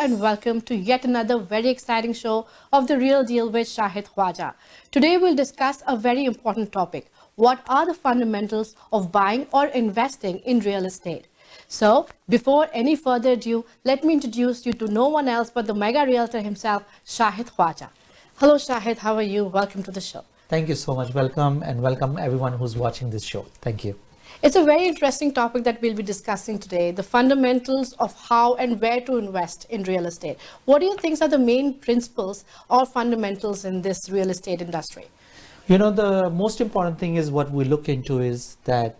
and welcome to yet another very exciting show of The Real Deal with Shahid Khawaja. Today we'll discuss a very important topic. What are the fundamentals of buying or investing in real estate? So, before any further ado, let me introduce you to no one else but the mega realtor himself, Shahid Khawaja. Hello Shahid, how are you? Welcome to the show. Thank you so much. Welcome and welcome everyone who's watching this show. Thank you. It's a very interesting topic that we'll be discussing today, the fundamentals of how and where to invest in real estate. What do you think are the main principles or fundamentals in this real estate industry? You know, the most important thing is what we look into is that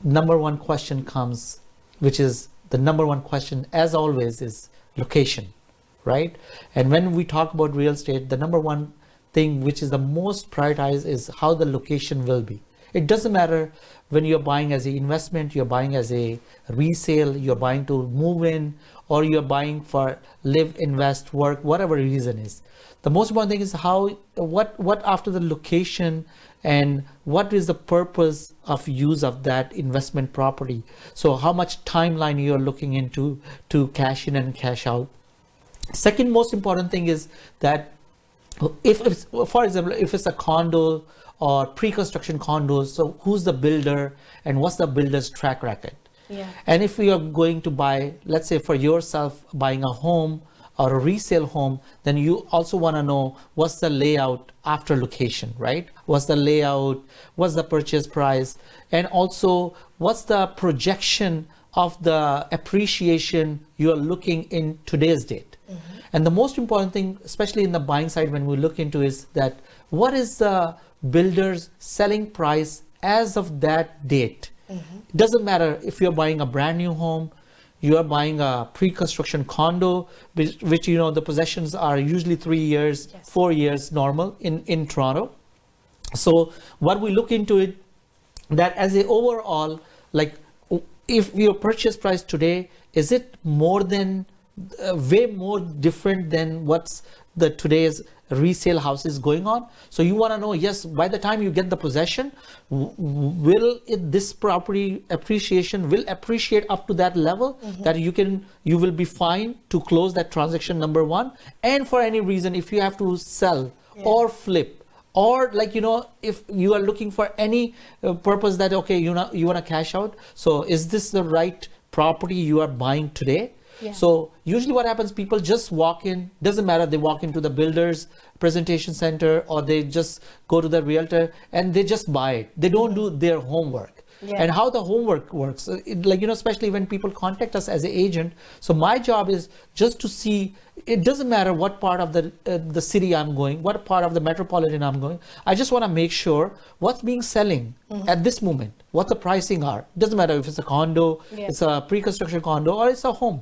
number one question comes, which is the number one question as always is location, right? And when we talk about real estate, the number one thing which is the most prioritized is how the location will be. It doesn't matter when you're buying as an investment, you're buying as a resale, you're buying to move in, or you're buying for live, invest, work, whatever reason is. The most important thing is what after the location and what is the purpose of use of that investment property. So how much timeline you're looking into to cash in and cash out. Second most important thing is that if for example, if it's a condo or pre-construction condos, so who's the builder and what's the builder's track record? Yeah. And if you are going to buy, let's say for yourself, buying a home or a resale home, then you also want to know what's the layout after location, right? What's the layout, what's the purchase price, and also what's the projection of the appreciation you're looking in today's date. Mm-hmm. And the most important thing, especially in the buying side when we look into, is that what is the builder's selling price as of that date. Mm-hmm. It doesn't matter if you're buying a brand new home, you're buying a pre-construction condo, which you know the possessions are usually 3 years, yes. 4 years normal in Toronto. So what we look into it, that as a overall, like if your purchase price today, is it more than way more different than what's the today's resale houses going on? So you want to know, yes, by the time you get the possession, this property appreciation will appreciate up to that level, mm-hmm. that you will be fine to close that transaction, number one. And for any reason, if you have to sell, yeah. or flip, or like, you know, if you are looking for any purpose that, okay, you want to cash out, so is this the right property you are buying today? Yeah. So usually what happens, people just walk in, doesn't matter, they walk into the builder's presentation center or they just go to the realtor and they just buy it. They don't do their homework. Yeah. And how the homework works, like, you know, especially when people contact us as an agent. So my job is just to see, it doesn't matter what part of the city I'm going, what part of the metropolitan I'm going. I just want to make sure what's being selling, mm-hmm. at this moment, what the pricing are. It doesn't matter if it's a condo, yeah. it's a pre-construction condo, or it's a home.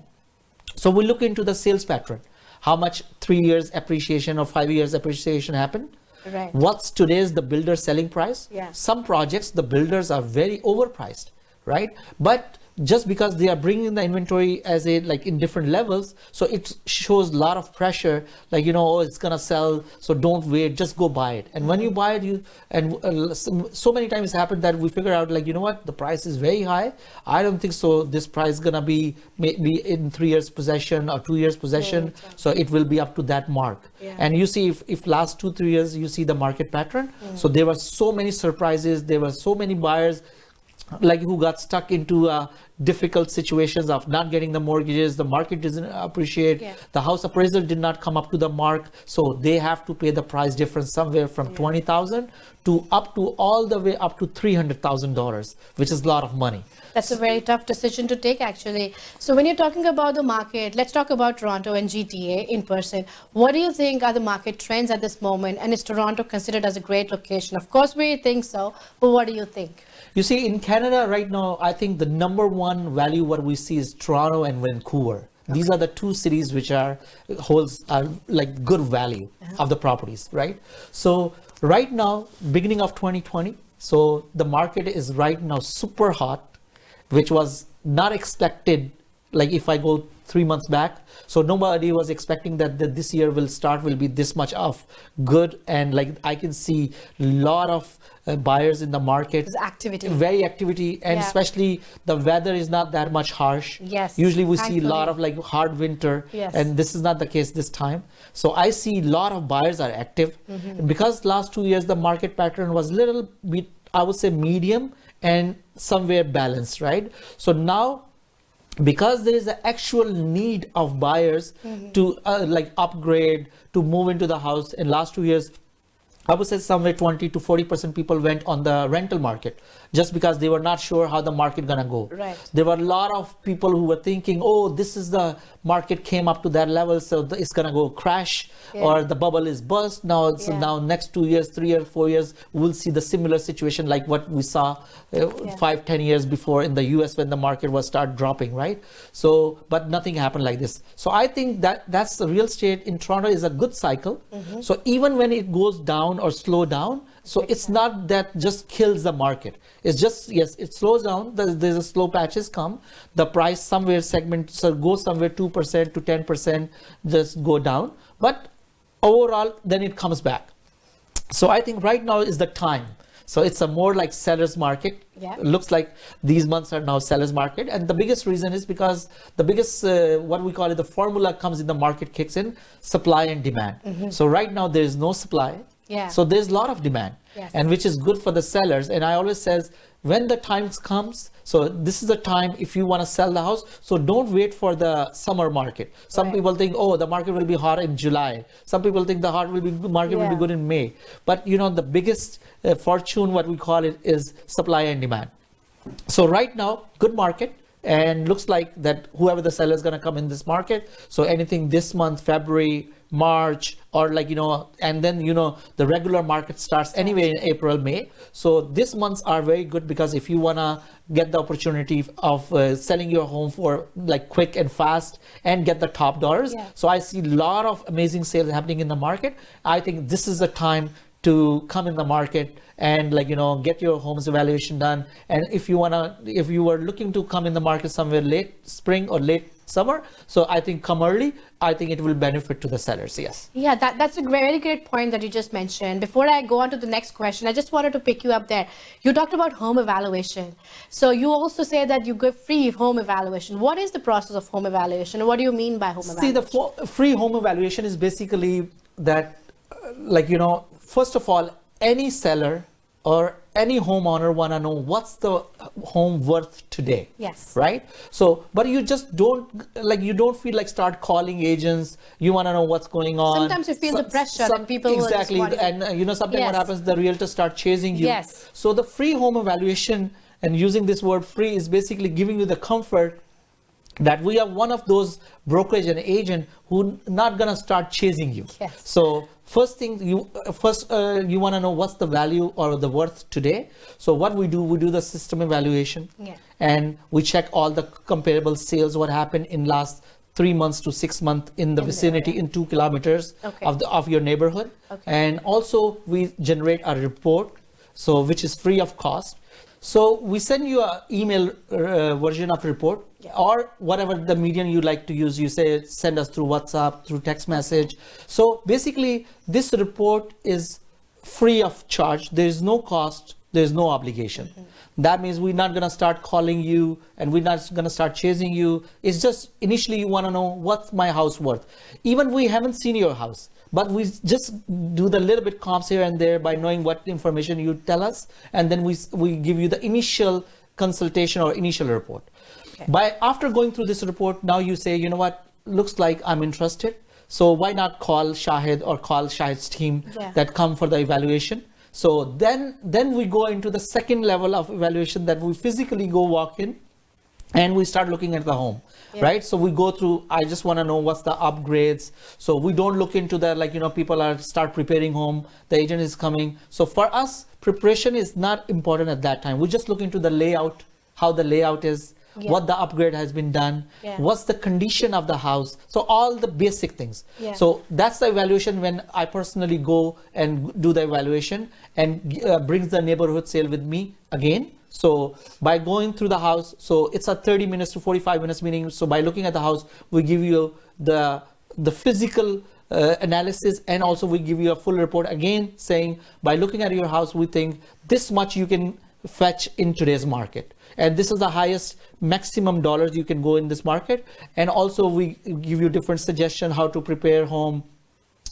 So we look into the sales pattern. How much 3 years appreciation or 5 years appreciation happened? Right. What's today's the builder selling price? Yeah. Some projects, the builders are very overpriced, right? But just because they are bringing the inventory as a, like in different levels, so it shows a lot of pressure, like, you know, oh, it's gonna sell, so don't wait, just go buy it. And when you buy it, so many times happen that we figure out, like, you know what, the price is very high. I don't think so this price is gonna be maybe in 3 years possession or 2 years possession. Yeah, exactly. So it will be up to that mark. Yeah. And you see, if last 2-3 years, you see the market pattern. Yeah. So there were so many surprises, there were so many buyers like who got stuck into difficult situations of not getting the mortgages, the market doesn't appreciate, yeah. the house appraisal did not come up to the mark, so they have to pay the price difference somewhere from, yeah. $20,000 to all the way up to $300,000, which is a lot of money. That's a very tough decision to take, actually. So when you're talking about the market, let's talk about Toronto and GTA in person. What do you think are the market trends at this moment? And is Toronto considered as a great location? Of course, we think so, but what do you think? You see, in Canada right now, I think the number one value what we see is Toronto and Vancouver. Okay. These are the two cities which holds like good value, uh-huh. of the properties, right? So right now, beginning of 2020, so the market is right now super hot, which was not expected like if I go 3 months back. So nobody was expecting that this year will be this much of good, and like I can see a lot of buyers in the market. There's activity. Very activity, and Yeah. especially the weather is not that much harsh. Yes, Usually we see a thankfully. lot of like hard winter, Yes. and this is not the case this time. So I see a lot of buyers are active. And because last 2 years the market pattern was little bit, I would say, medium and somewhere balanced, right? So now, because there is an actual need of buyers to like upgrade, to move into the house in last 2 years, I would say somewhere 20 to 40% people went on the rental market just because they were not sure how the market gonna go. Right. There were a lot of people who were thinking, oh, this is the market came up to that level, so it's gonna go crash, Yeah. or the bubble is burst. Now, so Yeah. now next 2 years, 3 years, 4 years, we'll see the similar situation like what we saw 5-10 years before in the US when the market was start dropping, right? So, but nothing happened like this. So I think that's the real estate in Toronto is a good cycle. So even when it goes down or slow down, so it's not that just kills the market. It's just, yes, it slows down. There's a slow patches come. The price somewhere segment so goes somewhere 2% to 10% just go down. But overall, then it comes back. So I think right now is the time. So it's a more like seller's market. Yeah. Looks like these months are now seller's market. And the biggest reason is because the biggest, what we call it, the formula comes in the market kicks in, supply and demand. So right now there is no supply. Yeah. So there's a lot of demand, Yes. and which is good for the sellers. And I always says, when the time comes, so this is the time if you want to sell the house, so don't wait for the summer market. Some Right. people think, oh, the market will be hot in July. Some people think the market will be Yeah. good in May. But you know, the biggest fortune, what we call it, is supply and demand. So right now, good market, and looks like that whoever the seller is going to come in this market. So anything this month, February, March, or like, you know, and then, you know, the regular market starts anyway in April, May. So these months are very good because if you want to get the opportunity of selling your home for like quick and fast and get the top dollars. Yeah. So I see a lot of amazing sales happening in the market. I think this is the time to come in the market and like, you know, get your home's evaluation done. And if you were looking to come in the market somewhere late spring or late summer, so I think come early, I think it will benefit to the sellers. Yes. Yeah, that's a very great point that you just mentioned. Before I go on to the next question, I just wanted to pick you up there. You talked about home evaluation. So you also say that you give free home evaluation. What is the process of home evaluation? And what do you mean by home See, evaluation? the free home evaluation is basically that, like, you know, first of all, any seller or any homeowner want to know what's the home worth today. Yes. Right? So, but you just don't, like, you don't feel like start calling agents. You want to know what's going on. Sometimes you feel the pressure and people will just exactly. want to- And you know, sometimes what Yes. happens, the realtor start chasing you. Yes. So the free home evaluation, and using this word free, is basically giving you the comfort that we are one of those brokerage and agent who not gonna start chasing you. Yes. So first thing you want to know what's the value or the worth today. So what we do the system evaluation. Yeah. And we check all the comparable sales, what happened in last 3 months to 6 months in the vicinity in 2 kilometers Okay. of your neighborhood. Okay. And also we generate a report, so which is free of cost. So we send you an email version of report, or whatever the medium you like to use. You say send us through WhatsApp, through text message. So basically this report is free of charge. There is no cost, there is no obligation. That means we're not gonna start calling you and we're not gonna start chasing you. It's just initially you wanna know what's my house worth. Even we haven't seen your house, but we just do the little bit comps here and there by knowing what information you tell us, and then we give you the initial consultation or initial report. By after going through this report, now you say, you know what, looks like I'm interested. So why not call Shahid or call Shahid's team that come for the evaluation? So then we go into the second level of evaluation, that we physically go walk in and we start looking at the home. Right? So we go through, I just want to know what's the upgrades. So we don't look into the, like, you know, people are start preparing home, the agent is coming. So for us, preparation is not important at that time. We just look into the layout, how the layout is, what the upgrade has been done, what's the condition of the house. So all the basic things. So that's the evaluation when I personally go and do the evaluation and brings the neighborhood sale with me again. So by going through the house, so it's a 30 minutes to 45 minutes meeting. So by looking at the house, we give you the physical analysis, and also we give you a full report again saying by looking at your house, we think this much you can fetch in today's market, and this is the highest maximum dollars you can go in this market. And also we give you different suggestions how to prepare home,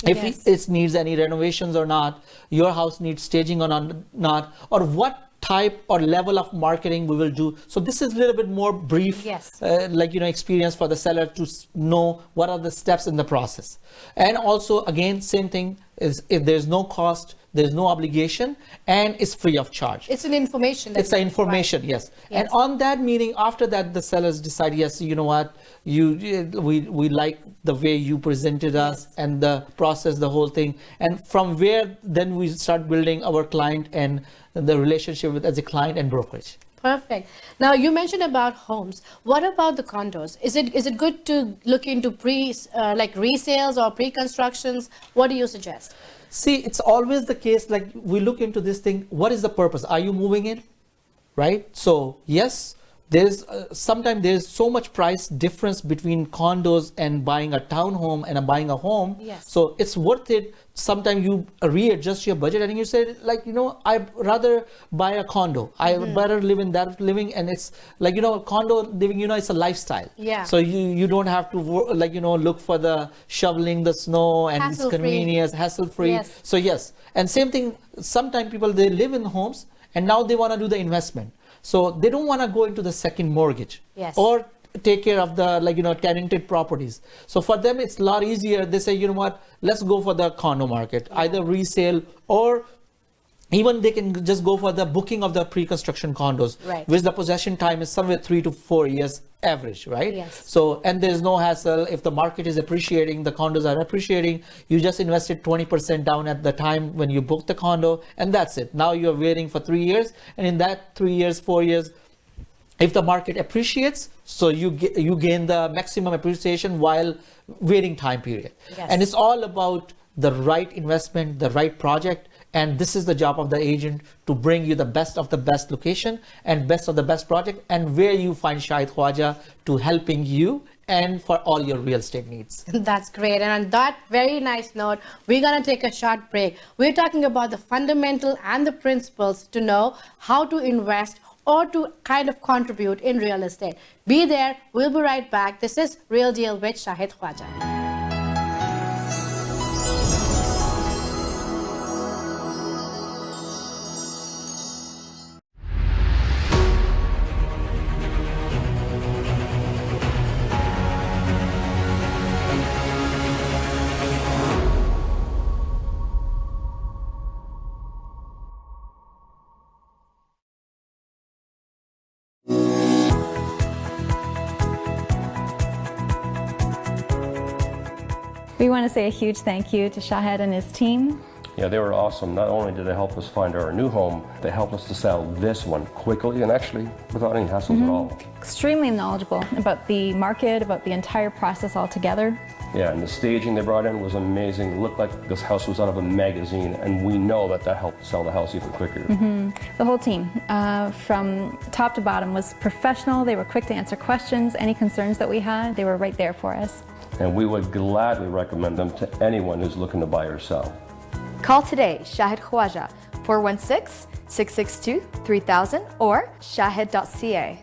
if it needs any renovations or not, your house needs staging or not, or what type or level of marketing we will do. So this is a little bit more brief, experience for the seller to know what are the steps in the process. And also again, same thing is, if there's no cost, there's no obligation, and it's free of charge. It's an information. It's an information, yes. And on that meeting, after that, the sellers decide, yes, you know what, we like the way you presented us and the process, the whole thing. And from where then we start building our client and the relationship with as a client and brokerage. Perfect. Now you mentioned about homes. What about the condos? Is it good to look into like resales or pre-constructions? What do you suggest? See, it's always the case, like we look into this thing, what is the purpose? Are you moving in? Right? So yes, there's sometimes there's so much price difference between condos and buying a townhome and buying a home. Yes. So it's worth it. Sometimes you readjust your budget and you say, like, you know, I'd rather buy a condo. I would better live in that living. And it's like, you know, condo living, you know, it's a lifestyle. Yeah. So you don't have to like, you know, look for the shoveling the snow and it's convenience, hassle-free. Yes. So yes. And same thing, sometimes people, they live in homes and now they want to do the investment. So they don't want to go into the second mortgage or take care of the, like, you know, tenanted properties. So for them, it's a lot easier. They say, you know what, let's go for the condo market, either resale, or even they can just go for the booking of the pre-construction condos, which the possession time is somewhere 3 to 4 years average, right? Yes. So, and there's no hassle. If the market is appreciating, the condos are appreciating, you just invested 20% down at the time when you booked the condo, and that's it. Now you're waiting for 3 years, and in that 3 years, 4 years, if the market appreciates, so you gain the maximum appreciation while waiting time period. Yes. And it's all about the right investment, the right project. And this is the job of the agent, to bring you the best of the best location and best of the best project, and where you find Shahid Khawaja to helping you and for all your real estate needs. That's great. And on that very nice note, we're going to take a short break. We're talking about the fundamental and the principles to know how to invest or to kind of contribute in real estate. Be there. We'll be right back. This is Real Deal with Shahid Khawaja. We want to say a huge thank you to Shahid and his team. Yeah, they were awesome. Not only did they help us find our new home, they helped us to sell this one quickly and actually without any hassles at all. Extremely knowledgeable about the market, about the entire process altogether. Yeah, and the staging they brought in was amazing. It looked like this house was out of a magazine, and we know that that helped sell the house even quicker. The whole team, from top to bottom, was professional. They were quick to answer questions, any concerns that we had, they were right there for us. And we would gladly recommend them to anyone who's looking to buy or sell. Call today, Shahid Khawaja, 416-662-3000 or shahid.ca.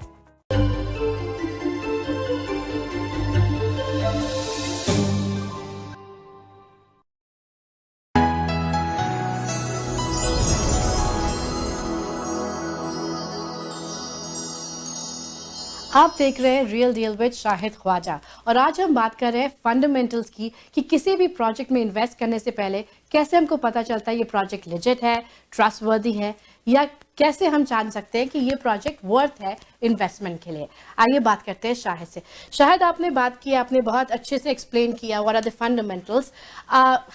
आप देख रहे हैं real deal with Shahid Khwaja और आज हम बात कर रहे हैं फंडामेंटल्स की कि किसी भी प्रोजेक्ट में इन्वेस्ट करने से पहले कैसे हमको पता चलता है ये प्रोजेक्ट लेजिट है, ट्रस्टवर्दी है, या कैसे हम जान सकते हैं कि ये प्रोजेक्ट वर्थ है इन्वेस्टमेंट के लिए। आइए बात करते हैं शाहिद से। शाहिद, आपने बात की, आपने बहुत अच्छे से एक्सप्लेन किया व्हाट आर द फंडामेंटल्स।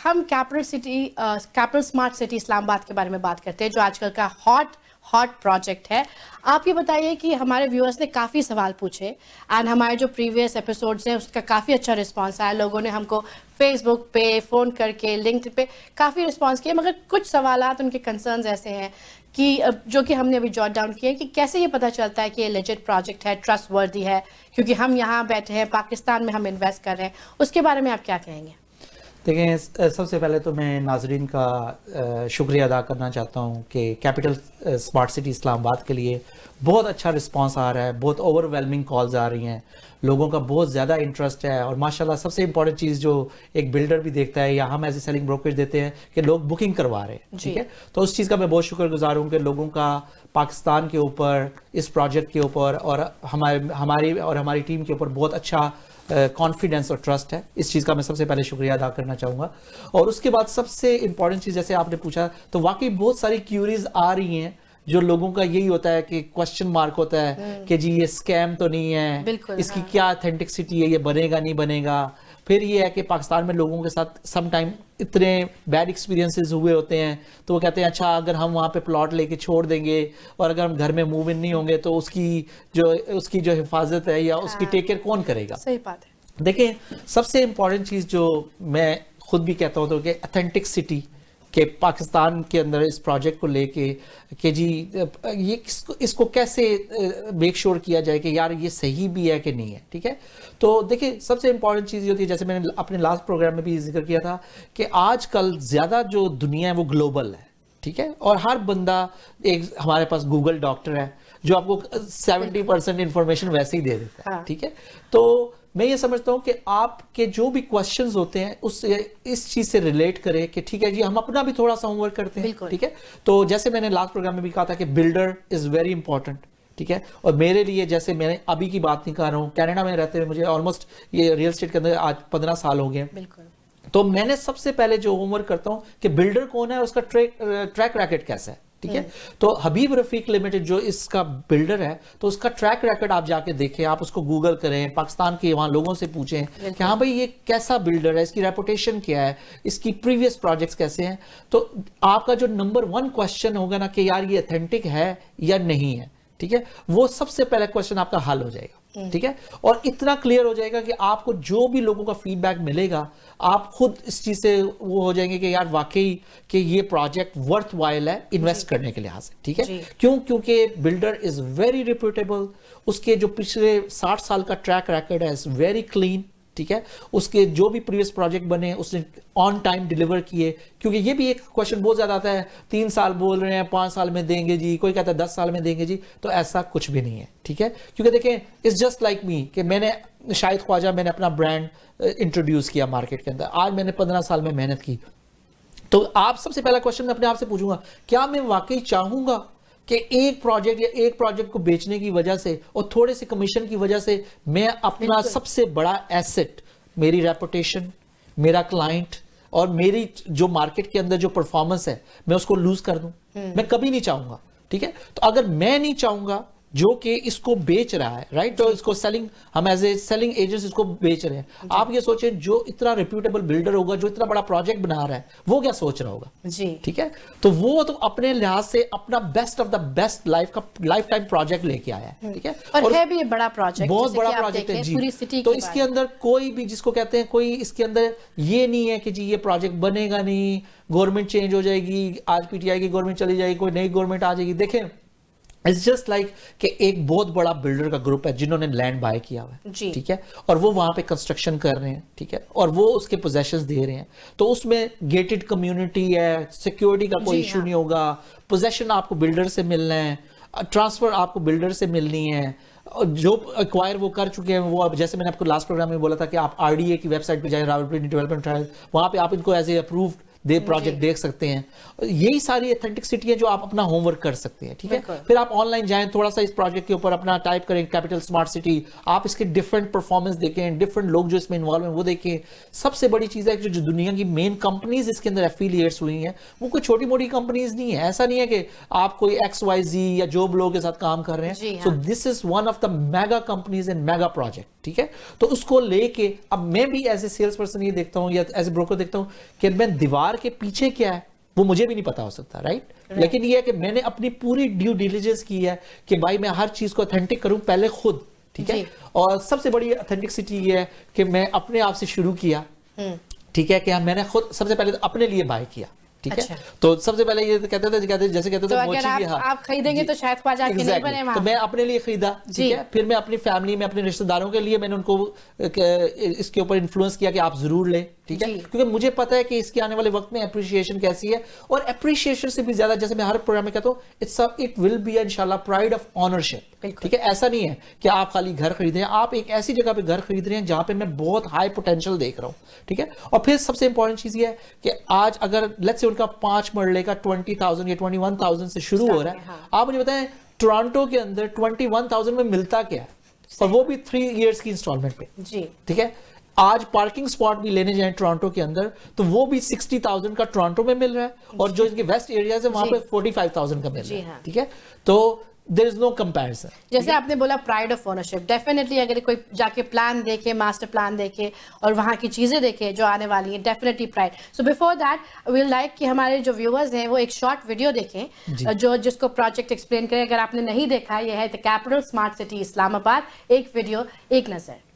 हम कैपिटल स्मार्ट सिटी इस्लामाबाद के बारे में बात करते हैं, जो आजकल का हॉट ہاٹ پروجیکٹ ہے. آپ یہ بتائیے کہ ہمارے ویورس نے کافی سوال پوچھے اینڈ ہمارے جو پریویس ایپیسوڈز ہیں اس کا کافی اچھا رسپانس آیا. لوگوں نے ہم کو فیس بک پہ فون کر کے لنکڈ پہ کافی رسپانس کیا, مگر کچھ سوالات ان کے کنسرنز ایسے ہیں کہ جو کہ ہم نے ابھی جوٹ ڈاؤن کیے کہ کیسے یہ پتہ چلتا ہے کہ یہ لیجٹ پروجیکٹ ہے, ٹرسٹ وردی ہے, کیونکہ ہم یہاں بیٹھے ہیں پاکستان میں ہم انویسٹ کر رہے ہیں. اس کے بارے میں آپ کیا کہیں گے؟ دیکھیں, سب سے پہلے تو میں ناظرین کا شکریہ ادا کرنا چاہتا ہوں کہ کیپٹل اسمارٹ سٹی اسلام آباد کے لیے بہت اچھا رسپانس آ رہا ہے, بہت اوور ویلمنگ کالز آ رہی ہیں, لوگوں کا بہت زیادہ انٹرسٹ ہے. اور ماشاءاللہ سب سے امپورٹنٹ چیز جو ایک بلڈر بھی دیکھتا ہے یا ہم ایز اے سیلنگ بروکریج دیتے ہیں کہ لوگ بکنگ کروا رہے ہیں, ٹھیک ہے. تو اس چیز کا میں بہت شکر گزار ہوں کہ لوگوں کا پاکستان کے اوپر, اس پروجیکٹ کے اوپر اور ہماری ٹیم کے اوپر بہت اچھا کانفیڈنس اور ٹرسٹ ہے. اس چیز کا میں سب سے پہلے شکریہ ادا کرنا چاہوں گا. اور اس کے بعد سب سے امپورٹنٹ چیز جیسے آپ نے پوچھا تو واقعی بہت ساری کیوریز آ رہی ہیں جو لوگوں کا یہی ہوتا ہے کہ کوشچن مارک ہوتا ہے کہ جی یہ اسکیم تو نہیں ہے, اس کی کیا اتھینٹکسٹی ہے, یہ بنے گا نہیں بنے گا. پھر یہ ہے کہ پاکستان میں لوگوں کے ساتھ سم ٹائم اتنے بیڈ ایکسپیرینسز ہوئے ہوتے ہیں تو وہ کہتے ہیں اچھا اگر ہم وہاں پہ پلاٹ لے کے چھوڑ دیں گے اور اگر ہم گھر میں موو ان نہیں ہوں گے تو اس کی جو حفاظت ہے یا اس کی ٹیک کیئر کون کرے گا. صحیح بات ہے. دیکھیں, سب سے امپورٹنٹ چیز جو میں خود بھی کہتا ہوں تو کہ اتھینٹکسٹی کہ پاکستان کے اندر اس پروجیکٹ کو لے کے کہ جی یہ اس کو کیسے میک شور کیا جائے کہ یار یہ صحیح بھی ہے کہ نہیں ہے, ٹھیک ہے. تو دیکھیں سب سے امپورٹنٹ چیز یہ ہوتی ہے, جیسے میں نے اپنے لاسٹ پروگرام میں بھی ذکر کیا تھا کہ آج کل زیادہ جو دنیا ہے وہ گلوبل ہے, ٹھیک ہے. اور ہر بندہ ایک ہمارے پاس گوگل ڈاکٹر ہے جو آپ کو 70% انفارمیشن ویسے ہی دے دیتا ہے, ٹھیک ہے. تو میں یہ سمجھتا ہوں کہ آپ کے جو بھی کوشچنز ہوتے ہیں اس چیز سے ریلیٹ کریں کہ ٹھیک ہے جی ہم اپنا بھی تھوڑا سا ہوم ورک کرتے ہیں, ٹھیک ہے. تو جیسے میں نے لاسٹ پروگرام میں بھی کہا تھا کہ بلڈر از ویری امپورٹنٹ, ٹھیک ہے. اور میرے لیے جیسے میں نے ابھی کی بات نہیں کر رہا ہوں, کینیڈا میں رہتے ہوئے مجھے آلموسٹ یہ ریئل اسٹیٹ کے اندر آج 15 سال ہو گئے ہیں. تو میں نے سب سے پہلے جو ہوم ورک کرتا ہوں کہ بلڈر کون ہے, اس کا ٹریک ریکٹ کیسا ہے, ٹھیک ہے. تو حبیب رفیق لمیٹڈ جو اس کا بلڈر ہے تو اس کا ٹریک ریکارڈ آپ جا کے دیکھیں, آپ اس کو گوگل کریں, پاکستان کے وہاں لوگوں سے پوچھیں کہ ہاں بھائی یہ کیسا بلڈر ہے, اس کی ریپوٹیشن کیا ہے, اس کی پریویس پروجیکٹس کیسے ہیں. تو آپ کا جو نمبر 1 کوشچن ہوگا نا کہ یار یہ اتھینٹک ہے یا نہیں ہے, ٹھیک ہے, وہ سب سے پہلا کوشچن آپ کا حل ہو جائے گا, ٹھیک ہے. اور اتنا کلیئر ہو جائے گا کہ آپ کو جو بھی لوگوں کا فیڈ بیک ملے گا آپ خود اس چیز سے وہ ہو جائیں گے کہ یار واقعی کہ یہ پروجیکٹ ورتھ وائل ہے انویسٹ کرنے کے لحاظ سے, ٹھیک ہے. کیونکہ بلڈر از ویری ریپیوٹیبل, اس کے جو پچھلے 60 سال کا ٹریک ریکارڈ ہے از ویری کلین, ٹھیک ہے. اس کے جو بھی پریویس پروجیکٹ بنے اس نے آن ٹائم ڈیلیور کیے, کیونکہ یہ بھی ایک کوشچن بہت زیادہ آتا ہے 3 سال بول رہے ہیں 5 سال میں دیں گے جی, کوئی کہتا ہے 10 سال میں دیں گے جی, تو ایسا کچھ بھی نہیں ہے, ٹھیک ہے. کیونکہ دیکھیں اٹس جسٹ لائک می کہ میں نے شاہد خواجہ میں نے اپنا برانڈ انٹروڈیوس کیا مارکیٹ کے اندر, آج میں نے 15 سال میں محنت کی. تو آپ سب سے پہلا کوشچن میں اپنے آپ سے پوچھوں گا کیا میں واقعی چاہوں گا کہ ایک پروجیکٹ یا ایک پروجیکٹ کو بیچنے کی وجہ سے اور تھوڑے سے کمیشن کی وجہ سے میں اپنا سب سے بڑا ایسٹ, میری ریپوٹیشن, میرا کلائنٹ اور میری جو مارکیٹ کے اندر جو پرفارمنس ہے میں اس کو لوز کر دوں؟ میں کبھی نہیں چاہوں گا, ٹھیک ہے. تو اگر میں نہیں چاہوں گا جو کہ اس کو بیچ رہا ہے, رائٹ, تو اس کو سیلنگ, ہم ایز اے سیلنگ ایجنٹس اس کو بیچ رہے ہیں. آپ یہ سوچیں جو اتنا ریپیوٹیبل بلڈر ہوگا, جو اتنا بڑا پروجیکٹ بنا رہا ہے, وہ کیا سوچ رہا ہوگا, جی, ٹھیک ہے. تو وہ تو اپنے لحاظ سے اپنا best of the best life time project لے کے آیا ہے, ٹھیک ہے. اور ہے بھی یہ بڑا پروجیکٹ, بہت بڑا پروجیکٹ ہے جی. تو اس کے اندر کوئی بھی جس کو کہتے ہیں کوئی اس کے اندر یہ نہیں ہے کہ جی یہ پروجیکٹ بنے گا نہیں, گورنمنٹ چینج ہو جائے گی, آج پی ٹی آئی کی گورنمنٹ چلی جائے گی, کوئی نئی گورنمنٹ آ جائے گی. دیکھیں It's just like کہ ایک بہت بڑا بلڈر کا گروپ ہے جنہوں نے لینڈ بائی کیا ہوا ہے, ٹھیک ہے, اور وہ وہاں پہ کنسٹرکشن کر رہے ہیں, ٹھیک ہے, اور وہ اس کے پوزیشنز دے رہے ہیں. تو اس میں گیٹڈ کمیونٹی ہے, سیکیورٹی کا کوئی ایشو نہیں ہوگا, پوزیشن آپ کو بلڈر سے ملنا ہے, ٹرانسفر آپ کو بلڈر سے ملنی ہے, جو ایکوائر وہ کر چکے ہیں وہ, جیسے میں نے آپ کو لاسٹ پروگرام میں بولا تھا کہ آپ آر ڈی اے کی ویب سائٹ پہ جائیں, راولپنڈی ڈیولپمنٹ ٹرائل, وہاں پہ آپ ان کو ایز اے اپرووڈ پروجیکٹ دیکھ سکتے ہیں. یہی ساری اتھینٹکسٹی ہے جو آپ اپنا ہوم ورک کر سکتے ہیں, ٹھیک ہے. پھر آپ آن لائن جائیں, تھوڑا سا اس پروجیکٹ کے اوپر اپنا ٹائپ کریں کیپٹل اسمارٹ سٹی, آپ اس کے ڈفرنٹ پرفارمنس دیکھیں, ڈفرنٹ لوگ جو اس میں انوالو ہیں وہ دیکھیں. سب سے بڑی چیز ہے کہ جو دنیا کی مین کمپنیز اس کے اندر ایفیلیٹس ہوئی ہیں وہ کوئی چھوٹی موٹی کمپنیز نہیں ہیں. ایسا نہیں ہے کہ آپ کوئی XYZ یا جوب لوگ کے ساتھ کام کر رہے ہیں. So this is one of the mega companies and mega project, ٹھیک ہے. تو اس کو لے کے اب میں بھی ایز اے سیلس پرسن یہ دیکھتا ہوں یا ایز اے بروکر دیکھتا ہوں کہ میں دیوار کے پیچھے کیا ہے वो मुझे भी नहीं पता हो सकता, राइट? लेकिन ये है कि मैंने अपनी पूरी ड्यू डिलिजेंस की है कि भाई मैं हर चीज को ऑथेंटिक करूं पहले खुद, ठीक है? और सबसे बड़ी ऑथेंटिसिटी ये है कि मैं अपने आप से शुरू किया, ठीक है? कि मैंने खुद सबसे पहले तो अपने लिए बाय किया, ठीक है? तो सबसे पहले ये कहते थे जैसे कहते थे अगर आप खरीदेंगे तो शायद ख्वाजा के नहीं बने वहां। तो मैं अपने लिए खरीदा, ठीक है? फिर मैं अपनी फैमिली में अपने रिश्तेदारों के लिए मैंने उनको इसके ऊपर इन्फ्लुएंस किया कि आप जरूर लें, ठीक है? क्योंकि मुझे पता है कि इसके आने वाले वक्त में अप्रिशिएशन कैसी है, और अप्रिशिएशन से भी ज्यादा, जैसे मैं हर प्रोग्राम में कहता हूँ, इट विल बी इंशाल्लाह प्राइड ऑफ ऑनरशिप, ठीक है? ऐसा नहीं है कि आप खाली घर खरीद रहे हैं, आप एक ऐसी जगह पे घर खरीद रहे हैं जहां पे मैं बहुत हाई पोटेंशियल देख रहा हूं, ठीक है? और फिर सबसे इंपॉर्टेंट चीज ये है कि आज अगर लेट्स से उनका 5 मरले का 20,000 या 21,000 से शुरू हो रहा है, आप मुझे बताएं टोरंटो के अंदर 21,000 में मिलता क्या है, और वो भी 3 इयर्स की इंस्टॉलमेंट पे, जी, ठीक है? आज पार्किंग स्पॉट भी लेने जाएं टोरंटो के अंदर तो वो भी 60,000 का टोरंटो में मिल रहा है, और जो इनके वेस्ट एरियाज है वहां पे 45,000 का मिल रहा है, ठीक है? तो देयर इज नो कंपैरिजन। जैसे आपने बोला प्राइड ऑफ ओनरशिप, डेफिनेटली अगर कोई जाके प्लान देखे, मास्टर प्लान देखे और वहाँ की चीज़ें देखे जो आने वाली हैं, definitely pride. So before that we like कि हमारे जो व्यूअर्स हैं वो एक शॉर्ट वीडियो देखें जो जिसको प्रोजेक्ट एक्सप्लेन करें। अगर आपने नहीं देखा है, ये है the capital smart city Islamabad. एक वीडियो, एक नजर।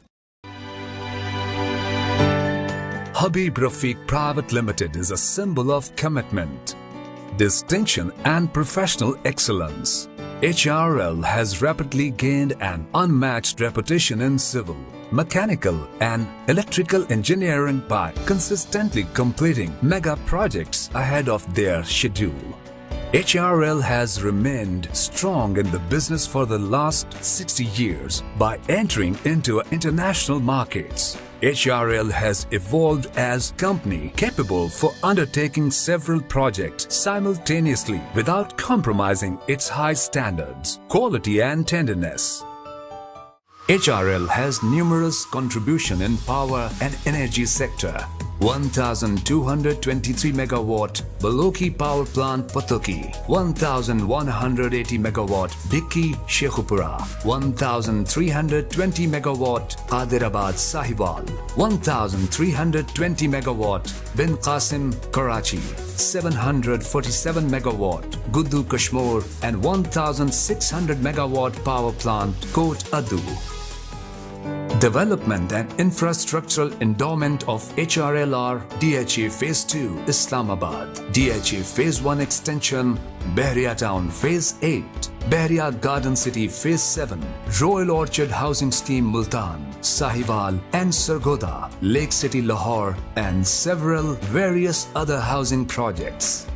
Habib Rafiq Private Limited is a symbol of commitment, distinction and professional excellence. HRL has rapidly gained an unmatched reputation in civil, mechanical and electrical engineering by consistently completing mega projects ahead of their schedule. HRL has remained strong in the business for the last 60 years by entering into international markets. HRL has evolved as a company capable for undertaking several projects simultaneously without compromising its high standards, quality and tenderness. HRL has numerous contribution in power and energy sector. 1,223 megawatt Baloki Power Plant Patoki, 1,180 megawatt Dikki Shekhupura, 1,320 megawatt Qadirabad Sahiwal, 1,320 megawatt Bin Qasim Karachi, 747 megawatt Guddu Kashmir and 1,600 megawatt power plant Kot Adu. Development and infrastructural endowment of HRLR DHA Phase 2 Islamabad, DHA Phase 1 Extension Bahria Town Phase 8, Bahria Garden City Phase 7, Royal Orchard Housing Scheme Multan, Sahiwal and Sargodha, Lake City Lahore and several various other housing projects.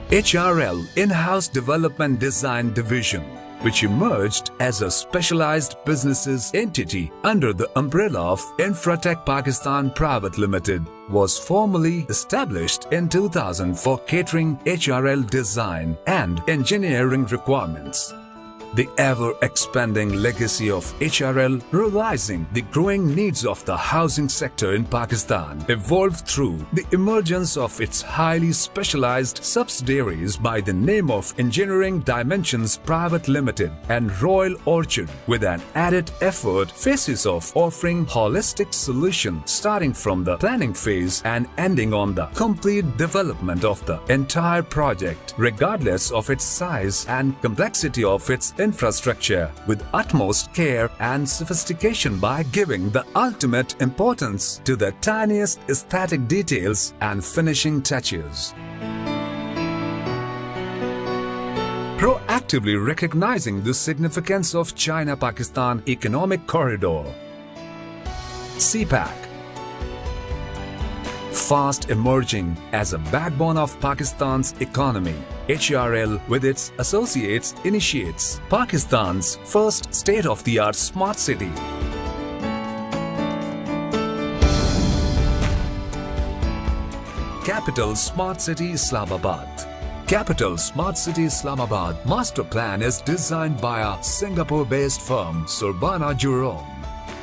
HRL In-House Development Design Division, which emerged as a specialized businesses entity under the umbrella of Infratech Pakistan Private Limited, was formally established in 2000 for catering HRL design and engineering requirements. The ever-expanding legacy of HRL, realizing the growing needs of the housing sector in Pakistan, evolved through the emergence of its highly specialized subsidiaries by the name of Engineering Dimensions Private Limited and Royal Orchard, with an added effort phases of offering holistic solutions starting from the planning phase and ending on the complete development of the entire project, regardless of its size and complexity of its infrastructure, with utmost care and sophistication by giving the ultimate importance to the tiniest aesthetic details and finishing touches. Proactively recognizing the significance of China-Pakistan Economic Corridor, CPAC, fast emerging as a backbone of Pakistan's economy, HRL with its associates initiates Pakistan's first state-of-the-art smart city. Capital Smart City Islamabad. Capital Smart City Islamabad master plan is designed by a Singapore-based firm Surbana Jurong.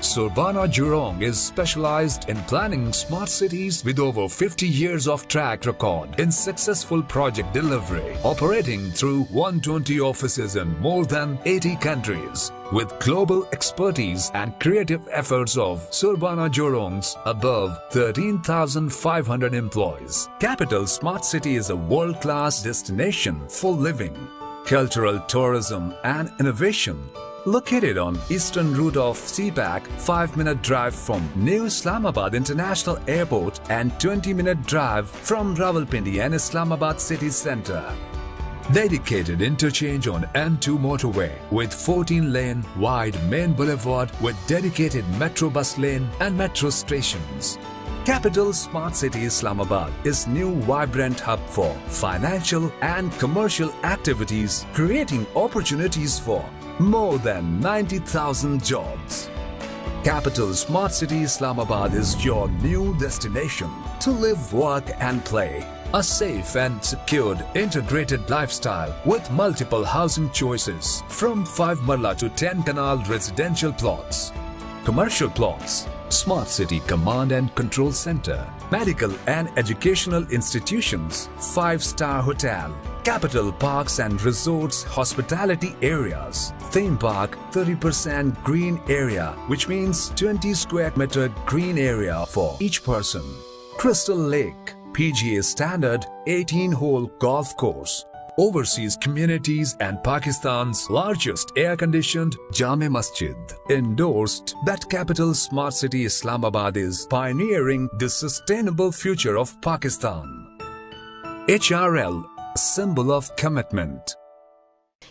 Surbana Jurong is specialized in planning smart cities with over 50 years of track record in successful project delivery, operating through 120 offices in more than 80 countries. With global expertise and creative efforts of Surbana Jurong's above 13,500 employees, Capital Smart City is a world-class destination for living, cultural tourism and innovation. Located on eastern route of CPAC, 5-minute drive from New Islamabad International Airport and 20-minute drive from Rawalpindi and Islamabad City Centre. Dedicated interchange on M2 motorway with 14-lane wide main boulevard with dedicated metro bus lane and metro stations. Capital Smart City Islamabad is new vibrant hub for financial and commercial activities, creating opportunities for more than 90,000 jobs. Capital Smart City Islamabad is your new destination to live, work and play. A safe and secured integrated lifestyle with multiple housing choices from 5 Marla to 10 Canal residential plots, commercial plots, Smart City Command and Control Center, medical and educational institutions, 5-star hotel, capital parks and resorts, hospitality areas, theme park, 30% green area, which means 20 square meter green area for each person. Crystal Lake, PGA standard 18-hole golf course. Overseas communities and Pakistan's largest air-conditioned Jame Masjid. Endorsed that Capital Smart City Islamabad is pioneering the sustainable future of Pakistan. HRL, symbol of commitment.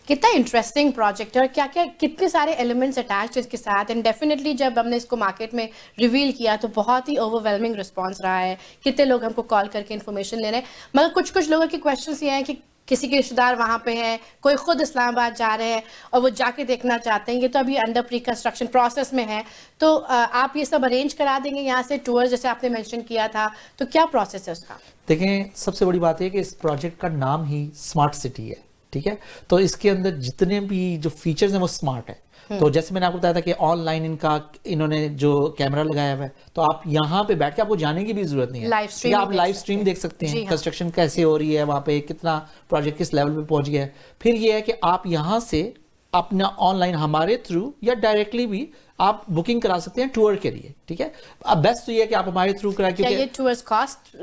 कितना interesting project है और क्या क्या कितने सारे elements attached इसके साथ and definitely जब हमने इसको मार्केट में रिवील किया तो बहुत ही ओवरवेलमिंग रिस्पांस रहा है. कितने लोग हमको कॉल करके इन्फॉर्मेशन ले रहे हैं. मगर कुछ लोगों के क्वेश्चंस ये हैं कि किसी के रिश्तेदार वहाँ पे हैं, कोई खुद इस्लामाबाद जा रहे हैं और वो जाके देखना चाहते हैं. ये तो अभी अंडर प्री कंस्ट्रक्शन प्रोसेस में है. तो आप ये सब अरेंज करा देंगे यहाँ से टूर जैसे आपने मेंशन किया था, तो क्या प्रोसेस है उसका? देखें, सबसे बड़ी बात है कि इस प्रोजेक्ट का नाम ही स्मार्ट सिटी है. ठीक है, तो इसके अंदर जितने भी जो फीचर्स हैं वो स्मार्ट है. तो जैसे मैंने आपको बताया था कि ऑनलाइन इन्होंने जो कैमरा लगाया हुआ है, तो आप यहाँ पे बैठ के आपको जाने की भी जरूरत नहीं है. आप लाइव स्ट्रीम देख सकते हैं कंस्ट्रक्शन कैसे हो रही है, वहाँ पे कितना प्रोजेक्ट किस लेवल पे पहुंच गया है. फिर ये है कि आप यहाँ से अपना ऑनलाइन हमारे थ्रू या डायरेक्टली भी आप बुकिंग करा सकते हैं टूर के लिए. ठीक है, अब बेस्ट तो ये है कि आप हमारे थ्रू करा, क्योंकि ये tours cost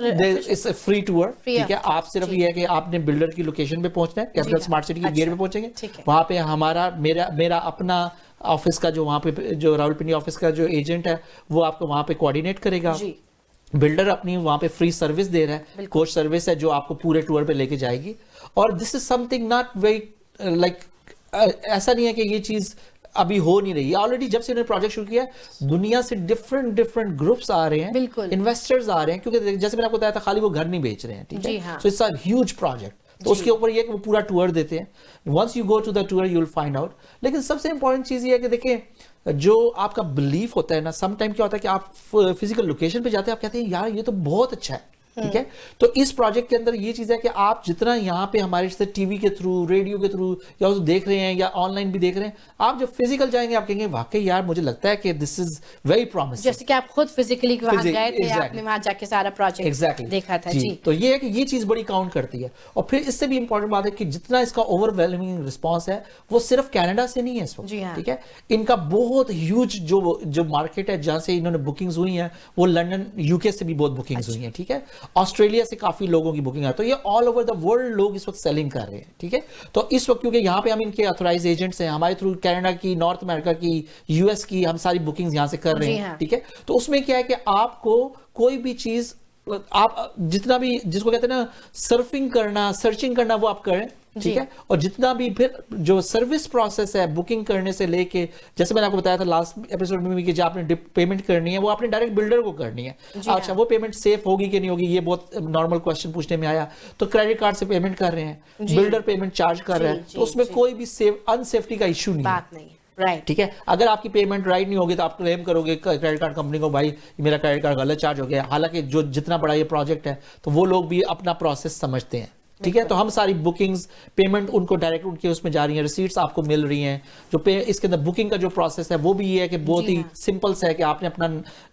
it's free tour. ठीक है, आप सिर्फ ये है कि आपने बिल्डर की लोकेशन पे पहुंचना है, कैपिटल स्मार्ट सिटी के गेट पे पहुंचेंगे. वहां पे हमारा मेरा अपना ऑफिस का जो वहाँ पे जो रावलपिंडी ऑफिस का जो एजेंट है वो आपको वहाँ पे कोऑर्डिनेट करेगा. बिल्डर अपनी वहाँ पे फ्री सर्विस दे रहा है, कोच सर्विस है जो आपको पूरे टूर पे लेके जाएगी. और this is something not very like, ऐसा नहीं है कि ये चीज अभी हो नहीं रही है. ऑलरेडी जब से इन्होंने प्रोजेक्ट शुरू किया दुनिया से डिफरेंट ग्रुप्स आ रहे हैं, इन्वेस्टर्स आ रहे हैं, क्योंकि जैसे मैंने आपको बताया था खाली वो घर नहीं बेच रहे हैं. ठीक है, so it's a huge project. तो उसके ऊपर ये कि वो पूरा टूर देते हैं. Once you go to the tour you will find out. लेकिन सबसे इंपॉर्टेंट चीज ये है कि देखिए जो आपका बिलीफ होता है ना, सम टाइम क्या होता है कि आप फिजिकल लोकेशन पे जाते हैं, आप कहते हैं यार ये तो बहुत अच्छा है. ठीक है, तो इस प्रोजेक्ट के अंदर ये चीज है कि आप जितना यहाँ पे हमारे से टीवी के थ्रू, रेडियो के थ्रू या उस देख रहे हैं या ऑनलाइन भी देख रहे हैं, आप जब फिजिकल जाएंगे आप कहेंगे वाकई यार मुझे लगता है कि दिस इज वेरी प्रॉमिसिंग. जैसे कि आप खुद फिजिकली वहां गए थे, आपने वहां जाके सारा प्रोजेक्ट देखा था. जी, तो ये है कि ये चीज बड़ी काउंट करती है. और फिर इससे भी इंपॉर्टेंट बात है कि जितना इसका ओवरवेलमिंग रिस्पॉन्स है वो सिर्फ कनाडा से नहीं है इस वक्त. ठीक है, इनका बहुत ह्यूज जो मार्केट है जहां से इन्होंने बुकिंग्स हुई हैं वो लंदन, यूके से भी बहुत बुकिंग्स हुई हैं. ठीक है, ऑस्ट्रेलिया से काफी लोगों की बुकिंग है. तो ये ऑल ओवर द वर्ल्ड लोग इस वक्त सेलिंग कर रहे हैं. ठीक है, तो इस वक्त क्योंकि यहाँ पे हम इनके ऑथराइज एजेंट्स हैं, हमारे थ्रू कनाडा की, नॉर्थ अमेरिका की, यूएस की हम सारी बुकिंग्स यहाँ से कर रहे हैं. ठीक है, तो उसमें क्या है कि आपको कोई भी चीज आप जितना भी जिसको कहते हैं ना सर्फिंग करना, सर्चिंग करना, वो आप करें. ठीक है, और जितना भी फिर जो सर्विस प्रोसेस है बुकिंग करने से लेके, जैसे मैंने आपको बताया था लास्ट एपिसोड में भी कि जो आपने पेमेंट करनी है वो आपने डायरेक्ट बिल्डर को करनी है. अच्छा, वो पेमेंट सेफ होगी कि नहीं होगी, ये बहुत नॉर्मल क्वेश्चन पूछने में आया. तो क्रेडिट कार्ड से पेमेंट कर रहे हैं, बिल्डर पेमेंट चार्ज कर रहा है, तो उसमें कोई भी अनसेफ्टी का इशू नहीं है. राइट. ठीक है, अगर आपकी पेमेंट राइट नहीं होगी तो आप क्लेम करोगे क्रेडिट कार्ड कंपनी को, भाई मेरा क्रेडिट कार्ड गलत चार्ज हो गया. हालांकि जो जितना बड़ा ये प्रोजेक्ट है तो वो लोग भी अपना प्रोसेस समझते हैं. ٹھیک ہے. تو ہم ساری بکنگز پیمنٹ ان کو ڈائریکٹ ان کے اس میں جا رہی ہیں, ریسیٹس آپ کو مل رہی ہیں. جو اس کے اندر بکنگ کا جو پروسیس ہے وہ بھی یہ ہے کہ بہت ہی سمپل سے ہے کہ آپ نے اپنا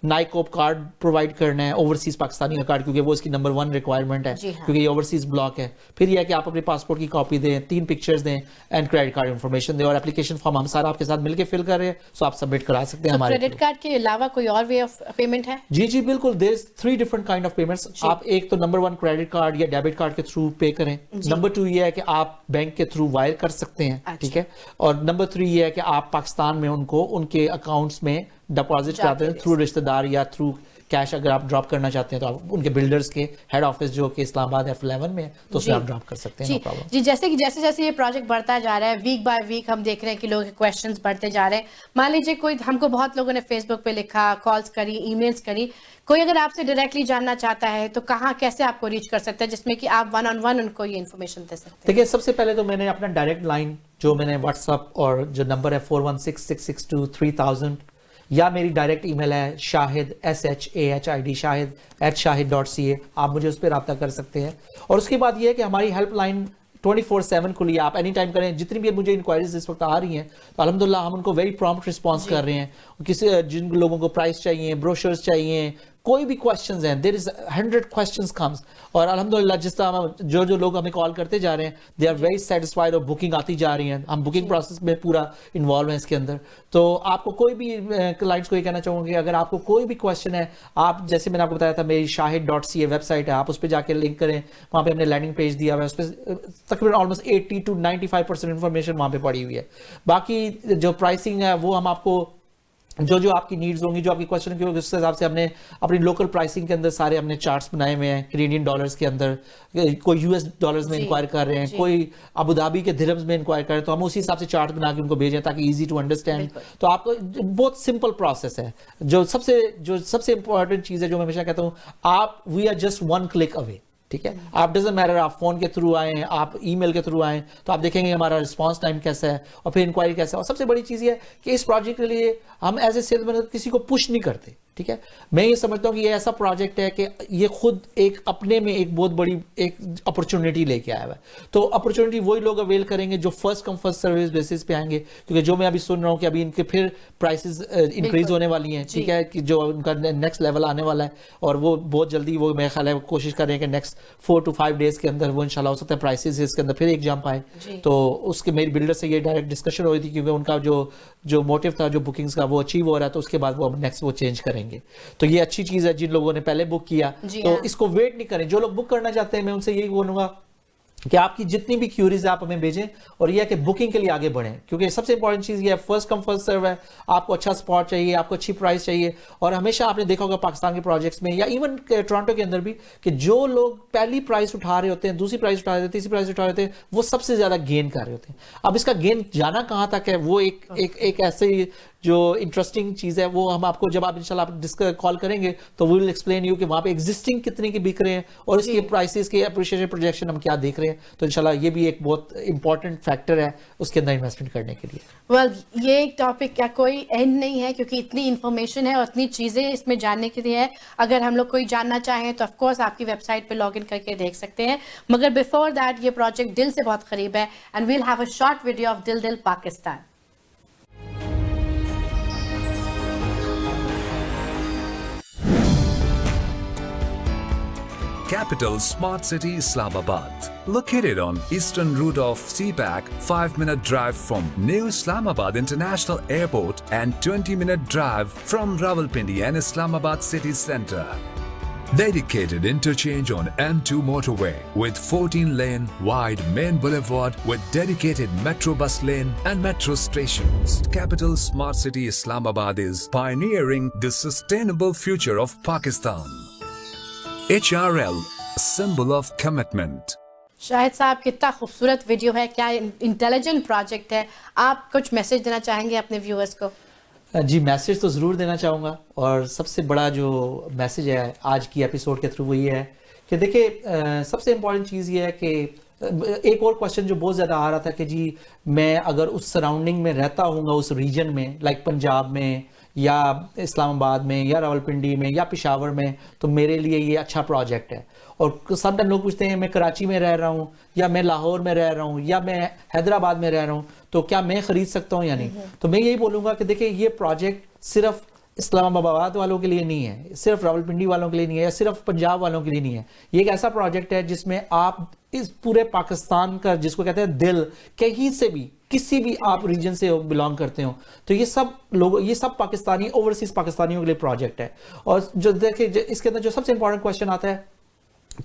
نائکوپ کارڈ پرووائڈ کرنا ہے, اوورسیز پاکستانی کا کارڈ, کیونکہ وہ اس کی نمبر 1 ریکوائرمنٹ ہے, کیونکہ یہ اوورسیز بلاک ہے. پھر یہ ہے کہ آپ اپنے پاسپورٹ کی کاپی دیں, 3 پکچرز دیں اینڈ کریڈٹ کارڈ انفارمیشن دیں, اور اپلیکیشن فارم ہم سارا آپ کے ساتھ مل کے فل کر رہے ہیں, سو آپ سبمٹ کرا سکتے ہیں ہمارے. کریڈٹ کارڈ کے علاوہ کوئی اور وے آف پیمنٹ ہے؟ جی بالکل, دیر از 3 ڈفرنٹ کائنڈ آف پیمنٹس. آپ ایک تو نمبر 1 کریڈٹ کارڈ یا ڈیبٹ کارڈ کے تھرو پے کریں. نمبر 2 یہ ہے کہ آپ بینک کے تھرو وائر کر سکتے ہیں, ٹھیک ہے. اور نمبر 3 یہ ہے کہ آپ پاکستان میں ان کو ان کے اکاؤنٹس میں ڈپازٹ کراتے ہیں تھرو رشتہ دار یا تھرو کیش. اگر آپ ڈراپ کرنا چاہتے ہیں تو آپ ان کے بلڈرز کے ہیڈ آفس جو کہ اسلام آباد F11 میں ہے, تو اس میں آپ ڈراپ کر سکتے ہیں. جی جیسے یہ پروجیکٹ بڑھتا جا رہا ہے, ویک بائی ویک ہم دیکھ رہے ہیں کہ لوگوں کے کویشچنز بڑھتے جا رہے ہیں. مان لیجیے کوئی, ہم کو بہت لوگوں نے فیس بک پہ لکھا, کالز کری, ای میلز کری, کوئی اگر آپ سے ڈائریکٹلی جاننا چاہتا ہے تو کہاں کیسے آپ کو ریچ کر سکتے ہیں جس میں کہ آپ 1-on-1 ان کو یہ انفارمیشن دے سکتے ہیں؟ دیکھیے, سب سے پہلے تو میں نے اپنا ڈائریکٹ لائن جو میں نے واٹس ایپ اور جو نمبر ہے 4166623000, یا میری ڈائریکٹ ای میل ہے شاہد SHAHID shahid@shahid.ca, آپ مجھے اس پہ رابطہ کر سکتے ہیں. اور اس کے بعد یہ ہے کہ ہماری ہیلپ لائن 24/7 کھلی ہے, آپ اینی ٹائم کریں. جتنی بھی مجھے انکوائریز اس وقت آ رہی ہیں تو الحمدللہ ہم ان کو ویری پرومپٹ رسپانس کر رہے ہیں. جن لوگوں کو پرائس چاہیے, بروشرز چاہیے, کوئی بھی کویشچنز ہیں, دیر از 100 questions comes, اور الحمدللہ جس طرح جو لوگ ہمیں کال کرتے جا رہے ہیں دے آر ویری سیٹسفائڈ, اور بکنگ آتی جا رہی ہیں. ہم بکنگ پروسیس میں پورا انوالو ہیں اس کے اندر. تو آپ کو کوئی بھی کلائنٹس کو یہ کہنا چاہوں گا کہ اگر آپ کو کوئی بھی کویشچن ہے, آپ جیسے میں نے آپ کو بتایا تھا میری shahid.ca ویب سائٹ ہے, آپ اس پہ جا کے لنک کریں, وہاں پہ ہم نے لینڈنگ پیج دیا ہوا ہے, اس پہ تقریباً آلموسٹ 80 to 95% انفارمیشن وہاں پہ پڑی ہوئی ہے. باقی جو پرائسنگ ہے وہ ہم آپ کو جو آپ کی نیڈز ہوں گی, جو آپ کی کویشچن کی ہوگی, اس حساب سے ہم نے اپنی لوکل پرائسنگ کے اندر سارے ہم نے چارٹس بنائے ہوئے ہیں. کینیڈین ڈالرز کے اندر, کوئی US ڈالرز میں انکوائر کر رہے ہیں, کوئی ابو دھابی کے درہمز میں انکوائر کر رہے ہیں, تو ہم اسی حساب سے چارٹ بنا کے ان کو بھیجیں تاکہ ایزی ٹو انڈرسٹینڈ. تو آپ کو بہت سمپل پروسیس ہے. جو سب سے امپورٹنٹ چیز ہے جو میں ہمیشہ کہتا ہوں, آپ we are just 1 click away, ٹھیک ہے. آپ ڈزنٹ میٹر آپ فون کے تھرو آئیں, آپ ای میل کے تھرو آئیں, تو آپ دیکھیں گے ہمارا رسپانس ٹائم کیسا ہے, اور پھر انکوائری کیسا ہے. اور سب سے بڑی چیز یہ ہے کہ اس پروجیکٹ کے لیے ہم ایز اے سیلس مین کسی کو پش نہیں کرتے, ٹھیک ہے. میں یہ سمجھتا ہوں کہ یہ ایسا پروجیکٹ ہے کہ یہ خود ایک اپنے میں ایک بہت بڑی ایک اپرچونٹی لے کے آیا ہوا ہے. تو اپرچونٹی وہی لوگ اویل کریں گے جو first come first service basis پہ آئیں گے, کیونکہ جو میں ابھی سن رہا ہوں کہ ابھی ان کے پھر پرائسز انکریز ہونے والی ہیں, ٹھیک ہے, کہ جو ان کا نیکسٹ لیول آنے والا ہے, اور وہ بہت جلدی, وہ میرے خیال ہے کوشش کر رہے ہیں کہ نیکسٹ 4 to 5 days کے اندر وہ انشاءاللہ ہو سکتا ہے پرائسز اس کے اندر پھر ایک جمپ آئے. تو اس کے میری بلڈر سے یہ ڈائریکٹ ڈسکشن ہو رہی تھی, کیونکہ ان کا جو موٹیو تھا جو بکنگز کا وہ اچیو ہو رہا ہے, تو اس کے بعد وہ نیکسٹ وہ چینج کریں گے. تو یہ اچھی چیز ہے. جن لوگوں نے پہلے بک کیا تو اس کو ویٹ نہیں کریں. جو لوگ بک کرنا چاہتے ہیں میں ان سے یہی بولوں گا کہ آپ کی جتنی بھی کیوریز آپ ہمیں بھیجیں, اور یہ ہے کہ بکنگ کے لیے آگے بڑھیں, کیونکہ سب سے امپورٹنٹ چیز یہ ہے فرسٹ کم فرسٹ سرو ہے. آپ کو اچھا سپورٹ چاہیے, آپ کو اچھی پرائس چاہیے. اور ہمیشہ آپ نے دیکھا ہوگا پاکستان کے پروجیکٹس میں یا ایون ٹورانٹو کے اندر بھی کہ جو لوگ پہلی پرائس اٹھا رہے ہوتے ہیں, دوسری پرائس اٹھا رہے ہوتے ہیں, تیسری پرائس اٹھا رہے ہوتے ہیں, وہ سب سے زیادہ گین کر رہے ہوتے ہیں. اب اس کا گین جانا کہاں تک ہے وہ ایک ایسے جو انٹرسٹنگ چیز ہے, وہ ہم آپ کو جب آپ انشاءاللہ آپ کال کریں گے تو وی ول ایکسپلین یو کہ وہاں پہ ایگزسٹنگ کتنے کے بک رہے ہیں, اور اس کی پرائسز کے اپریشیشن پروجیکشن ہم کیا دیکھ رہے ہیں. تو انشاءاللہ یہ بھی ایک بہت امپورٹنٹ فیکٹر ہے اس کے اندر انویسٹمنٹ کرنے کے لیے. یہ ایک ٹاپک کا کوئی اینڈ نہیں ہے, کیونکہ اتنی انفارمیشن ہے اور اتنی چیزیں اس میں جاننے کے لیے ہے. اگر ہم لوگ کوئی جاننا چاہیں تو آف کورس آپ کی ویب سائٹ پہ لاگ ان کر کے دیکھ سکتے ہیں. مگر بیفور دیٹ یہ پروجیکٹ دل سے بہت قریب ہے, and we'll have a short video of Dil Pakistan. Capital Smart City Islamabad. Located on eastern route of CPAC, 5-minute drive from New Islamabad International Airport and 20-minute drive from Rawalpindi and Islamabad City Centre. Dedicated interchange on M2 motorway with 14-lane wide main boulevard with dedicated metro bus lane and metro stations. Capital Smart City Islamabad is pioneering the sustainable future of Pakistan. HRL, symbol of commitment. شاہد صاحب کتنا خوبصورت video ہے, کیا intelligent project ہے. آپ کچھ message دینا چاہیں گے اپنے ویورز کو؟ جی میسج تو ضرور دینا چاہوں گا, اور سب سے بڑا جو میسج ہے آج کی ایپیسوڈ کے تھرو وہ یہ ہے کہ دیکھیں سب سے امپورٹنٹ چیز یہ ہے کہ ایک اور کوشچن جو بہت زیادہ آ رہا تھا کہ جی میں اگر اس سراؤنڈنگ میں رہتا ہوں گا, اس ریجن میں لائک پنجاب میں یا اسلام آباد میں یا راولپنڈی میں یا پشاور میں تو میرے لیے یہ اچھا پروجیکٹ ہے. اور سم ٹائم لوگ پوچھتے ہیں میں کراچی میں رہ رہا ہوں یا میں لاہور میں رہ رہا ہوں یا میں حیدرآباد میں رہ رہا ہوں تو کیا میں خرید سکتا ہوں یا نہیں. تو میں یہی بولوں گا کہ دیکھیں یہ پروجیکٹ صرف اسلام آباد والوں کے لیے نہیں ہے, صرف راولپنڈی والوں کے لیے نہیں ہے, یا صرف پنجاب والوں کے لیے نہیں ہے. یہ ایک ایسا پروجیکٹ ہے جس میں آپ اس پورے پاکستان کا جس کو کہتے ہیں دل, کہیں سے بھی کسی بھی آپ ریجن سے بلانگ کرتے ہو تو یہ سب لوگ, یہ سب پاکستانی اوورسیز پاکستانیوں کے لیے پروجیکٹ ہے. اور جو دیکھیں اس کے اندر جو سب سے امپورٹنٹ کوشچن آتا ہے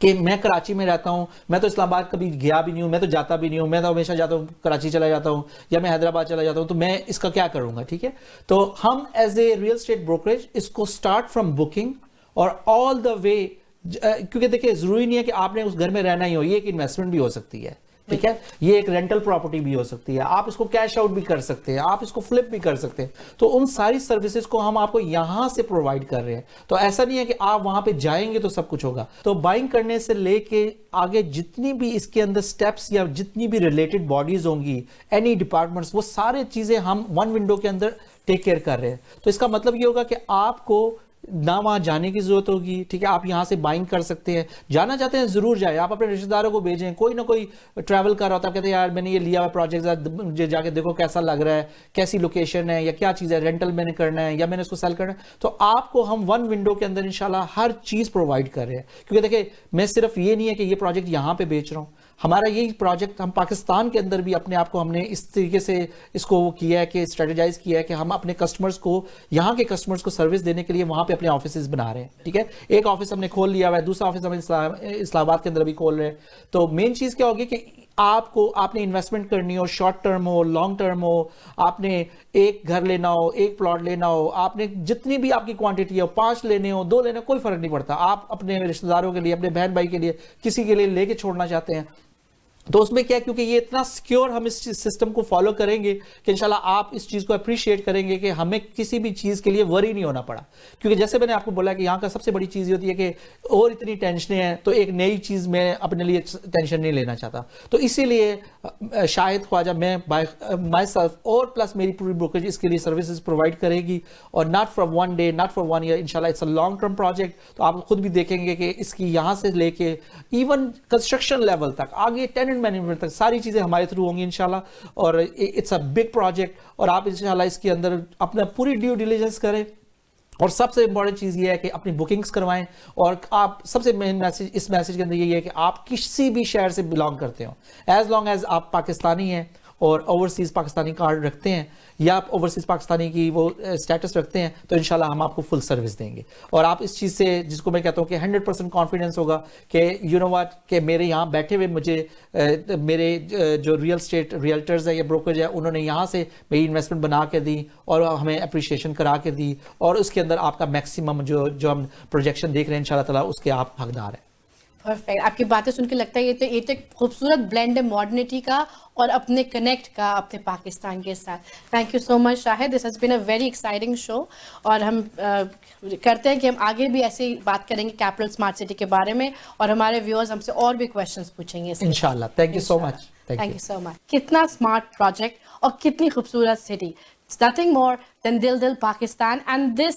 کہ میں کراچی میں رہتا ہوں, میں تو اسلام آباد کبھی گیا بھی نہیں ہوں, میں تو جاتا بھی نہیں ہوں, میں تو ہمیشہ جاتا ہوں کراچی چلا جاتا ہوں یا میں حیدرآباد چلا جاتا ہوں, تو میں اس کا کیا کروں گا. ٹھیک ہے, تو ہم as a real estate brokerage اس کو اسٹارٹ فرام بکنگ اور آل دا وے, کیونکہ دیکھیں ضروری نہیں ہے کہ آپ نے اس گھر میں رہنا ہی ہو, یہ ایک انویسٹمنٹ بھی ہو سکتی ہے. ٹھیک ہے, یہ ایک رینٹل پراپرٹی بھی ہو سکتی ہے, آپ اس کو کیش آؤٹ بھی کر سکتے ہیں, آپ اس کو فلپ بھی کر سکتے ہیں. تو ان ساری سروسز کو ہم آپ کو یہاں سے پرووائڈ کر رہے ہیں. تو ایسا نہیں ہے کہ آپ وہاں پہ جائیں گے تو سب کچھ ہوگا. تو بائنگ کرنے سے لے کے آگے جتنی بھی اس کے اندر سٹیپس یا جتنی بھی ریلیٹڈ باڈیز ہوں گی, اینی ڈپارٹمنٹس, وہ سارے چیزیں ہم ون ونڈو کے اندر ٹیک کیئر کر رہے ہیں. تو اس کا مطلب یہ ہوگا کہ آپ کو نہ وہاں جانے کی ضرورت ہوگی. ٹھیک ہے, آپ یہاں سے بائنگ کر سکتے ہیں. جانا چاہتے ہیں ضرور جائیں, آپ اپنے رشتہ داروں کو بھیجیں. کوئی نہ کوئی ٹریول کر رہا ہوتا ہے, کہتے ہیں یار میں نے یہ لیا ہوا پروجیکٹ, مجھے جا کے دیکھو کیسا لگ رہا ہے, کیسی لوکیشن ہے یا کیا چیز ہے, رینٹل میں نے کرنا ہے یا میں نے اس کو سیل کرنا ہے. تو آپ کو ہم ون ونڈو کے اندر انشاءاللہ ہر چیز پرووائڈ کر رہے ہیں. کیونکہ دیکھیں میں صرف یہ نہیں ہے کہ یہ پروجیکٹ یہاں پہ بیچ رہا ہوں, ہمارا یہی پروجیکٹ ہم پاکستان کے اندر بھی اپنے آپ کو ہم نے اس طریقے سے اس کو کیا ہے کہ اسٹریٹجائز کیا ہے کہ ہم اپنے کسٹمرز کو, یہاں کے کسٹمرز کو سروس دینے کے لیے وہاں پہ اپنے آفیسز بنا رہے ہیں. ٹھیک ہے, ایک آفس ہم نے کھول لیا ہوا ہے, دوسرا آفس ہم اسلام آباد کے اندر بھی کھول رہے ہیں. تو مین چیز کیا ہوگی کہ آپ نے انویسٹمنٹ کرنی ہو, شارٹ ٹرم ہو, لانگ ٹرم ہو, آپ نے ایک گھر لینا ہو, ایک پلاٹ لینا ہو, آپ نے جتنی بھی آپ کی کوانٹٹی ہو, 5 لینے ہو, 2 لینے ہو, کوئی فرق نہیں پڑتا. آپ اپنے رشتہ داروں کے لیے, اپنے بہن بھائی کے لیے, کسی کے لیے لے کے چھوڑنا چاہتے ہیں تو اس میں کیا, کیونکہ یہ اتنا سیکیور ہم اس سسٹم کو فالو کریں گے کہ انشاءاللہ آپ اس چیز کو اپریشیٹ کریں گے کہ ہمیں کسی بھی چیز کے لیے وری نہیں ہونا پڑا. کیونکہ جیسے میں نے آپ کو بولا کہ یہاں کا سب سے بڑی چیز یہ ہوتی ہے کہ اور اتنی ٹینشنیں ہیں, تو ایک نئی چیز میں اپنے لیے ٹینشن نہیں لینا چاہتا. تو اسی لیے شاہد خواجہ, میں مائی سیلف اور پلس میری پوری بروکریج اس کے لیے سروسز پرووائڈ کرے گی. اور not for one day, not for one year, انشاءاللہ it's a long term project. تو آپ خود بھی دیکھیں گے کہ اس کی یہاں سے لے کے ایون کنسٹرکشن لیول تک, آگے ٹیننٹ مینجمنٹ تک, ساری چیزیں ہمارے تھرو ہوں گی انشاءاللہ. اور اٹس اے بگ پروجیکٹ, اور آپ انشاءاللہ اس کے اندر اپنا پوری ڈیو ڈیلیجنس کریں. اور سب سے امپورٹنٹ چیز یہ ہے کہ اپنی بکنگز کروائیں. اور آپ سب سے مین میسج اس میسج کے اندر یہ ہے کہ آپ کسی بھی شہر سے بلانگ کرتے ہو, ایز لانگ ایز آپ پاکستانی ہیں اور اوورسیز پاکستانی کارڈ رکھتے ہیں یا آپ اوورسیز پاکستانی کی وہ اسٹیٹس رکھتے ہیں, تو انشاءاللہ ہم آپ کو فل سروس دیں گے. اور آپ اس چیز سے, جس کو میں کہتا ہوں کہ 100% کانفیڈنس ہوگا کہ یو نو واٹ, کہ میرے یہاں بیٹھے ہوئے مجھے میرے جو ریئل اسٹیٹ ریئلٹرز ہیں یا بروکرز ہیں, انہوں نے یہاں سے میری انویسٹمنٹ بنا کے دی اور ہمیں اپریشیشن کرا کے دی, اور اس کے اندر آپ کا میکسیمم جو ہم پروجیکشن دیکھ رہے ہیں انشاءاللہ تعالیٰ اس کے آپ حقدار ہیں. پرفیکٹ, آپ کی باتیں سن کے لگتا ہے یہ تو ایک خوبصورت بلینڈ ہے ماڈرنٹی کا اور اپنے کنیکٹ کا اپنے پاکستان کے ساتھ. Thank you so much Shahid, this has been a very exciting show. اور ہم کرتے ہیں کہ ہم آگے بھی ایسے ہی بات کریں گے کیپٹل اسمارٹ سٹی کے بارے میں, اور ہمارے ویورز ہم سے اور بھی کویشچنس پوچھیں گے انشاءاللہ. Thank you so much. Thank you so much. کتنا اسمارٹ پروجیکٹ اور کتنی خوبصورت city. It's nothing more than Dil Pakistan and this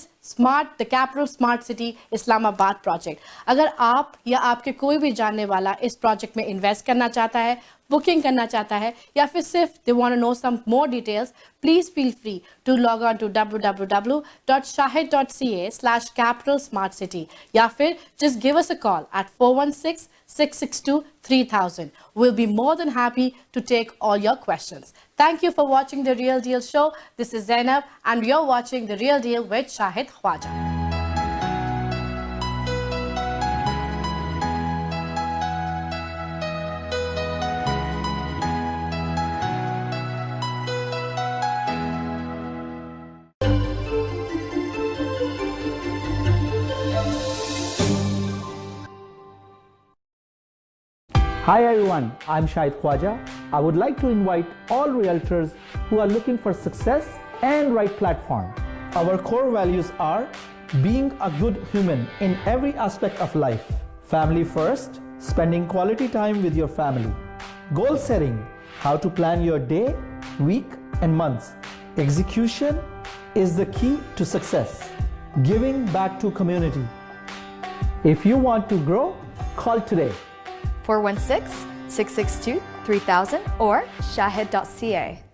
the capital smart city Islamabad project. اگر آپ یا آپ کے کوئی بھی جاننے والا اس پروجیکٹ میں انویسٹ کرنا چاہتا ہے, بکنگ کرنا چاہتا ہے, یا پھر صرف they want to know some more details, please feel free to log on to www.shahid.ca/capitalsmartcity یا پھر just give us a call at 416-662-3000. We'll be more than happy to take all your questions. Thank you for watching The Real Deal Show. This is Zainab and you're watching The Real Deal with Shahid Khawaja. Hi everyone, I'm Shahid Khawaja. I would like to invite all realtors who are looking for success and right platform. Our core values are being a good human in every aspect of life. Family first, spending quality time with your family. Goal setting, how to plan your day, week and months. Execution, is the key to success. Giving back to community. If you want to grow, call today. 416 662 3000 or shahid.ca.